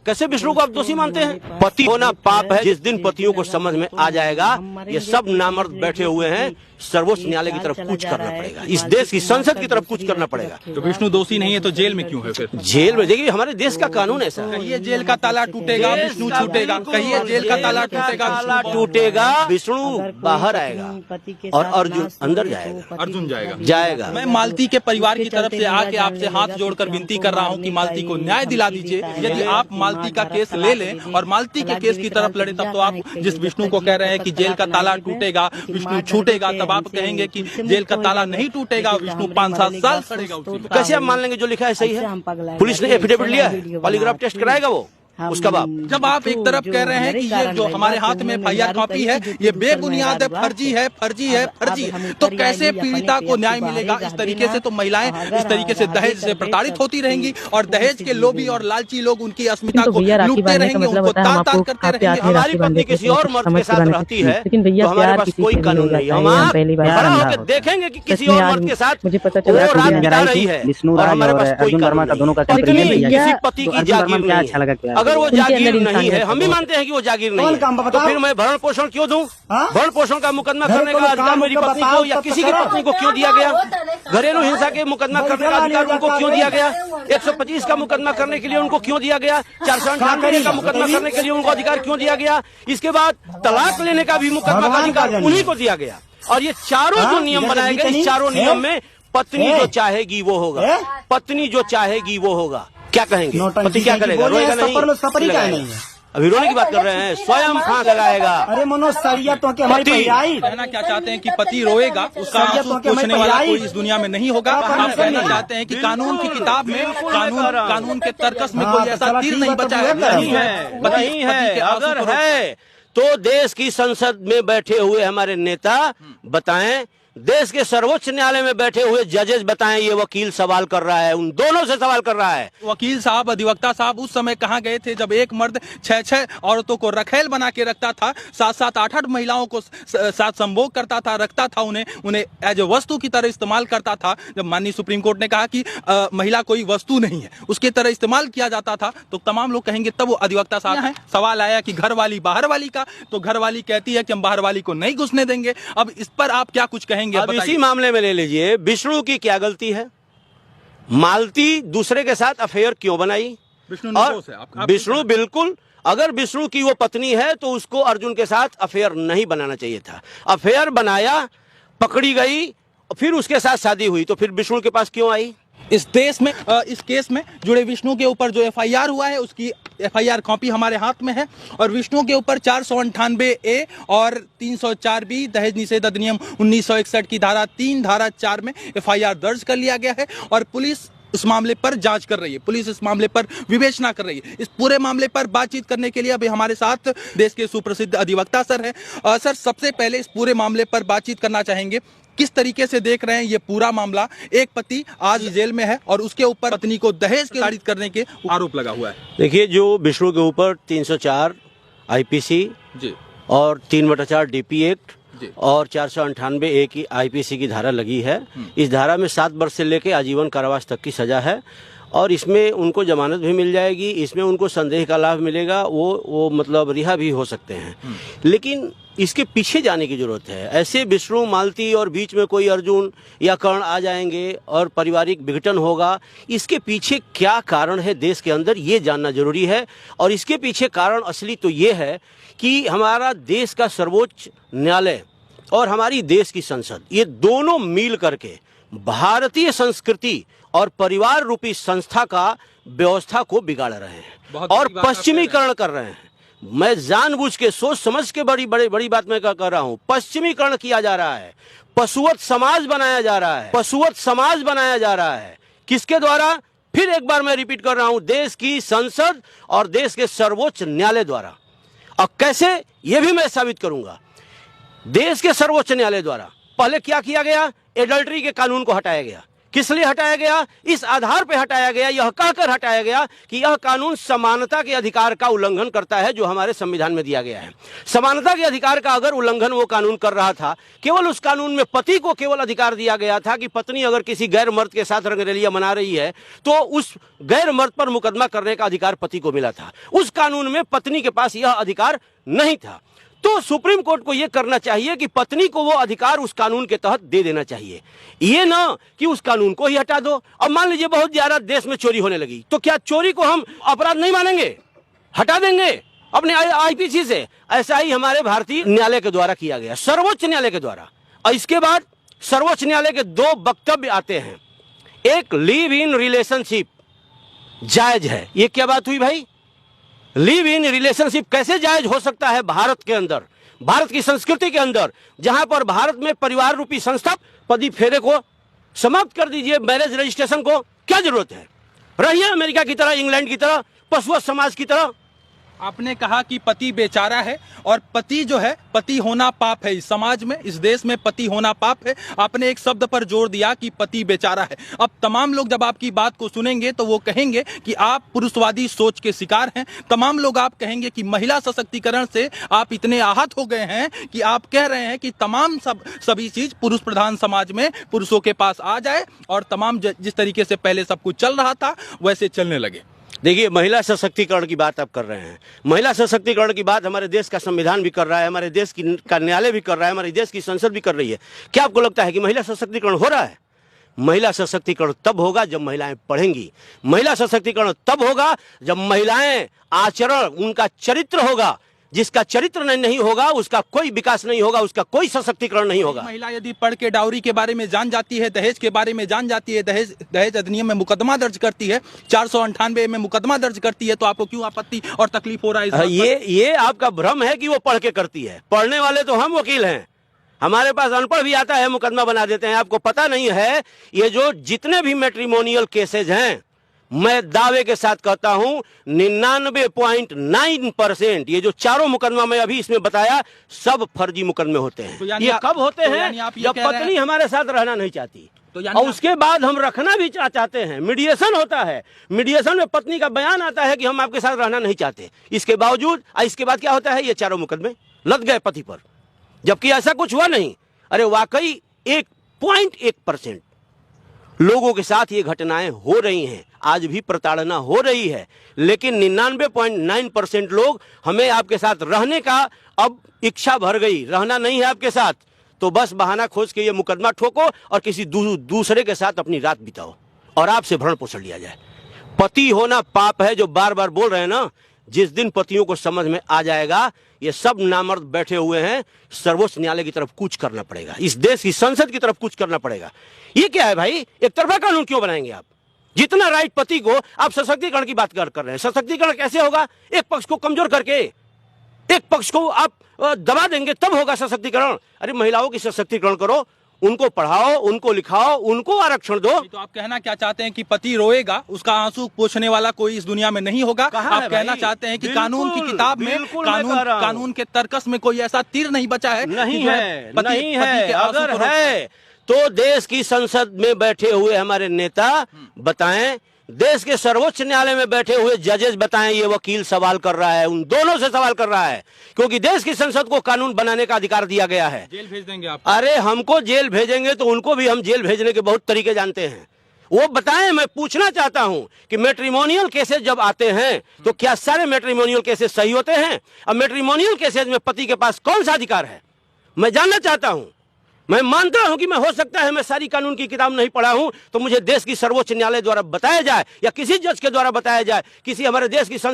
कैसे विष्णु को आप दोषी मानते हैं? पति होना पाप है। जिस दिन पतियों को समझ में आ जाएगा ये सब नामर्द बैठे हुए हैं, सर्वोच्च न्यायालय की तरफ कूच करना पड़ेगा, इस देश की संसद की तरफ कूच करना पड़ेगा। तो विष्णु दोषी नहीं है तो जेल में क्यों है फिर? जेल में देखिए, हमारे देश का कानून ऐसा है। कहिए जेल का ताला टूटेगा, विष्णु छूटेगा। कहिए जेल का ताला टूटेगा, विष्णु बाहर आएगा और अर्जुन अंदर जाएगा। अर्जुन जाएगा। मैं मालती के परिवार की तरफ से आके आपसे हाथ जोड़कर विनती कर रहा हूँ कि मालती को न्याय दिला दीजिए। यदि आप मालती का केस ले लें और मालती के केस की तरफ लड़े, तब तो आप जिस विष्णु को कह रहे हैं कि जेल का ताला टूटेगा, विष्णु छूटेगा, तब आप कहेंगे कि जेल का ताला नहीं टूटेगा, विष्णु 5-7 साल सड़ेगा उसी में। कैसे आप मान लेंगे जो लिखा है सही है? पुलिस ने एफिडेविट लिया है, पॉलीग्राफ टेस्ट कराएगा वो उसका बाप। जब आप एक तरफ कह रहे हैं कि ये जो हमारे हाथ में FIR कॉपी है ये बेबुनियाद है, फर्जी है, तो कैसे पीड़िता को न्याय मिलेगा? इस तरीके से तो महिलाएं इस तरीके से दहेज से प्रताड़ित होती रहेंगी और दहेज के लोभी और लालची लोग उनकी अस्मिता को लूटते रहेंगे, उनको तार-तार करते रहेंगे। हमारी पत्नी किसी और मर्द के साथ रहती है तो हमारे पास कोई कानून नहीं। हम खड़ा होकर देखेंगे कि किसी और मर्द के साथ वो रात बिता रही है और हमारे पास कोई कानून नहीं। किसी पति की जागीर नहीं है। अगर वो जागीर नहीं है, हम भी मानते हैं कि वो जागीर नहीं है, तो फिर मैं भरण पोषण क्यों दूं? भरण पोषण का मुकदमा करने का अधिकार मेरी पत्नी को या किसी की पत्नी को क्यों दिया गया? घरेलू हिंसा के मुकदमा करने का अधिकार उनको क्यों दिया गया? 125 का मुकदमा करने के लिए उनको क्यों दिया गया? 498 का मुकदमा करने के लिए उनको अधिकार क्यों दिया गया? इसके बाद तलाक लेने का भी मुकदमा का अधिकार उन्हीं को दिया गया। और ये चारों जो नियम बनाए गए, इस चारों नियम में पत्नी जो चाहेगी वो होगा, पत्नी जो चाहेगी वो होगा। क्या कहेंगे? पति क्या करेगा? रोएगा नहीं? अभी रोने की बात कर रहे हैं, स्वयं फांस लगाएगा। अरे मनोज सरिया तो कहना क्या चाहते हैं कि पति रोएगा, उसका आंसू पोंछने वाला कोई इस दुनिया में नहीं होगा। आप कहना चाहते हैं कि कानून की किताब में कानून के तर्कस में कोई ऐसा तीर नहीं बचा है? नहीं है। अगर है तो देश की संसद में बैठे हुए हमारे नेता बताएं, देश के सर्वोच्च न्यायालय में बैठे हुए जजेस बताएं। ये वकील सवाल कर रहा है, उन दोनों से सवाल कर रहा है। वकील साहब, अधिवक्ता साहब उस समय कहाँ गए थे जब एक मर्द 6-6 औरतों को रखेल बना के रखता था, 7-7, 8-8 महिलाओं को साथ संभोग करता था, रखता था, उन्हें एज ए वस्तु की तरह इस्तेमाल करता था। जब माननीय सुप्रीम कोर्ट ने कहा कि महिला कोई वस्तु नहीं है, उसकी तरह इस्तेमाल किया जाता था, तो तमाम लोग कहेंगे तब वो अधिवक्ता साहब हैं। सवाल आया कि घर वाली बाहर वाली का, तो घर वाली कहती है कि हम बाहर वाली को नहीं घुसने देंगे। अब इस पर आप क्या कुछ कहेंगे? अब इसी मामले में ले लीजिए, विष्णु की क्या गलती है? मालती दूसरे के साथ अफेयर क्यों बनाई? विष्णु बिल्कुल, अगर विष्णु की वो पत्नी है तो उसको अर्जुन के साथ अफेयर नहीं बनाना चाहिए था। अफेयर बनाया, पकड़ी गई, फिर उसके साथ शादी हुई, तो फिर विष्णु के पास क्यों आई? इस केस में जुड़े विष्णु के ऊपर जो FIR हुआ है उसकी FIR कॉपी हमारे हाथ में है और विष्णु के ऊपर 498A और 304B दहेज निषेध अधिनियम 1961 की धारा 3 धारा 4 में FIR दर्ज कर लिया गया है और पुलिस इस मामले पर जांच कर रही है, पुलिस इस मामले पर विवेचना कर रही है। इस पूरे मामले पर बातचीत करने के लिए अभी हमारे साथ देश के सुप्रसिद्ध अधिवक्ता सर हैं। सर, सबसे पहले इस पूरे मामले पर बातचीत करना चाहेंगे, किस तरीके से देख रहे हैं ये पूरा मामला? एक पति आज जेल में है और उसके ऊपर पत्नी को दहेज के ताड़ित करने के आरोप लगा हुआ है। देखिए, जो विष्णु के ऊपर 304 IPC जी और 3/4 DP एक्ट और 498A की IPC की धारा लगी है। इस धारा में 7 वर्ष से लेकर आजीवन कारावास तक की सजा है और इसमें उनको जमानत भी मिल जाएगी, इसमें उनको संदेह का लाभ मिलेगा, वो मतलब रिहा भी हो सकते हैं। लेकिन इसके पीछे जाने की जरूरत है। ऐसे विष्णु, मालती और बीच में कोई अर्जुन या कर्ण आ जाएंगे और पारिवारिक विघटन होगा। इसके पीछे क्या कारण है देश के अंदर, ये जानना जरूरी है। और इसके पीछे कारण असली तो ये है कि हमारा देश का सर्वोच्च न्यायालय और हमारी देश की संसद, ये दोनों मिल करके भारतीय संस्कृति और परिवार रूपी संस्था का व्यवस्था को बिगाड़ रहे हैं और पश्चिमीकरण कर रहे हैं। मैं जानबूझ के सोच समझ के बड़ी बात मैं कर रहा हूं। पश्चिमीकरण किया जा रहा है, पशुवत समाज बनाया जा रहा है, पशुवत समाज बनाया जा रहा है। किसके द्वारा? फिर एक बार मैं रिपीट कर रहा हूं, देश की संसद और देश के सर्वोच्च न्यायालय द्वारा। अब कैसे, यह भी मैं साबित करूंगा। देश के सर्वोच्च न्यायालय द्वारा पहले क्या किया गया? एडल्ट्री के कानून को हटाया गया। किस लिए हटाया गया? इस आधार पर हटाया गया, यह कहकर हटाया गया कि यह कानून समानता के अधिकार का उल्लंघन करता है जो हमारे संविधान में दिया गया है। समानता के अधिकार का अगर उल्लंघन वो कानून कर रहा था, केवल उस कानून में पति को केवल अधिकार दिया गया था कि पत्नी अगर किसी गैर मर्द के साथ रंगरलिया मना रही है तो उस गैर मर्द पर मुकदमा करने का अधिकार पति को मिला था। उस कानून में पत्नी के पास यह अधिकार नहीं था। तो सुप्रीम कोर्ट को यह करना चाहिए कि पत्नी को वो अधिकार उस कानून के तहत दे देना चाहिए, ये ना कि उस कानून को ही हटा दो। अब मान लीजिए बहुत ज्यादा देश में चोरी होने लगी, तो क्या चोरी को हम अपराध नहीं मानेंगे, हटा देंगे अपने आईपीसी से? ऐसा ही हमारे भारतीय न्यायालय के द्वारा किया गया, सर्वोच्च न्यायालय के द्वारा। और इसके बाद सर्वोच्च न्यायालय के दो वक्तव्य आते हैं। एक, लिव इन रिलेशनशिप जायज है। ये क्या बात हुई भाई? लिव इन रिलेशनशिप कैसे जायज हो सकता है भारत के अंदर, भारत की संस्कृति के अंदर, जहां पर भारत में परिवार रूपी संस्था, पति फेरे को समाप्त कर दीजिए, मैरिज रजिस्ट्रेशन को क्या जरूरत है? रहिए अमेरिका की तरह, इंग्लैंड की तरह, पशुवत समाज की तरह। आपने कहा कि पति बेचारा है और पति जो है, पति होना पाप है इस समाज में, इस देश में पति होना पाप है। आपने एक शब्द पर जोर दिया कि पति बेचारा है। अब तमाम लोग जब आपकी बात को सुनेंगे तो वो कहेंगे कि आप पुरुषवादी सोच के शिकार हैं। तमाम लोग आप कहेंगे कि महिला सशक्तिकरण से आप इतने आहत हो गए हैं कि आप कह रहे हैं कि तमाम सभी चीज पुरुष प्रधान समाज में पुरुषों के पास आ जाए और तमाम जिस तरीके से पहले सब कुछ चल रहा था वैसे चलने लगे। देखिए, महिला सशक्तिकरण की बात आप कर रहे हैं। महिला सशक्तिकरण की बात हमारे देश का संविधान भी कर रहा है, हमारे देश का न्यायालय भी कर रहा है, हमारे देश की संसद भी कर रही है। क्या आपको लगता है कि महिला सशक्तिकरण हो रहा है? महिला सशक्तिकरण तब होगा जब महिलाएं पढ़ेंगी। महिला सशक्तिकरण तब होगा जब महिलाएं आचरण, उनका चरित्र होगा। जिसका चरित्र नहीं होगा उसका कोई विकास नहीं होगा, उसका कोई सशक्तिकरण नहीं होगा। महिला यदि पढ़ के डाउरी के बारे में जान जाती है, दहेज के बारे में जान जाती है, दहेज अधिनियम में मुकदमा दर्ज करती है, 498 में मुकदमा दर्ज करती है, तो आपको क्यों आपत्ति और तकलीफ हो रहा है? ये आपका भ्रम है कि वो पढ़ के करती है। पढ़ने वाले तो हम वकील हैं, हमारे पास अनपढ़ भी आता है, मुकदमा बना देते हैं। आपको पता नहीं है, ये जो जितने भी मैट्रिमोनियल केसेज हैं, मैं दावे के साथ कहता हूं 99.9% ये जो चारों मुकदमा मैं अभी इसमें बताया, सब फर्जी मुकदमे होते हैं। तो ये कब होते हैं? जब पत्नी हमारे साथ रहना नहीं चाहती, और उसके बाद हम रखना भी चाहते हैं, मीडिएशन होता है। मीडिएशन में पत्नी का बयान आता है कि हम आपके साथ रहना नहीं चाहते। इसके बावजूद इसके बाद क्या होता है? ये चारों मुकदमे लद गए पति पर, जबकि ऐसा कुछ हुआ नहीं। अरे वाकई 1.1% लोगों के साथ ये घटनाएं हो रही हैं, आज भी प्रताड़ना हो रही है, लेकिन 99.9% लोग हमें आपके साथ रहने का अब इच्छा भर गई, रहना नहीं है आपके साथ, तो बस बहाना खोज के ये मुकदमा ठोको और किसी दूसरे के साथ अपनी रात बिताओ और आपसे भरण पोषण लिया जाए। पति होना पाप है जो बार बार बोल रहे हैं ना, जिस दिन पतियों को समझ में आ जाएगा ये सब नामर्द बैठे हुए हैं, सर्वोच्च न्यायालय की तरफ कूच करना पड़ेगा, इस देश की संसद की तरफ कूच करना पड़ेगा। ये क्या है भाई? एक तरफा कानून क्यों बनाएंगे आप? जितना राइट पति को, आप सशक्तिकरण की बात कर रहे हैं। सशक्तिकरण कैसे होगा? एक पक्ष को कमजोर करके, एक पक्ष को आप दबा देंगे तब होगा सशक्तिकरण। अरे महिलाओं की सशक्तिकरण करो, उनको पढ़ाओ, उनको लिखाओ, उनको आरक्षण दो। तो आप कहना क्या चाहते हैं कि पति रोएगा, उसका आंसू पोंछने वाला कोई इस दुनिया में नहीं होगा? आप कहना चाहते हैं कि कानून की किताब में, कानून के तर्कस में कोई ऐसा तीर नहीं बचा है? नहीं है, नहीं है। अगर है तो देश की संसद में बैठे हुए हमारे नेता बताएं, देश के सर्वोच्च न्यायालय में बैठे हुए जजेस बताएं। ये वकील सवाल कर रहा है, उन दोनों से सवाल कर रहा है, क्योंकि देश की संसद को कानून बनाने का अधिकार दिया गया है। जेल भेज देंगे आप? अरे हमको जेल भेजेंगे तो उनको भी हम जेल भेजने के बहुत तरीके जानते हैं, वो बताएं। मैं पूछना चाहता हूं कि मैट्रिमोनियल केसेस जब आते हैं तो क्या सारे मैट्रिमोनियल केसेस सही होते हैं? अब मैट्रिमोनियल केसेस में पति के पास कौन सा अधिकार है, मैं जानना चाहता हूं। मैं मानता हूं कि मैं, हो सकता है मैं सारी कानून की किताब नहीं पढ़ा हूं, तो मुझे देश की सर्वोच्च न्यायालय द्वारा बताया जाए या किसी जज के द्वारा बताया जाए, किसी हमारे देश की संसद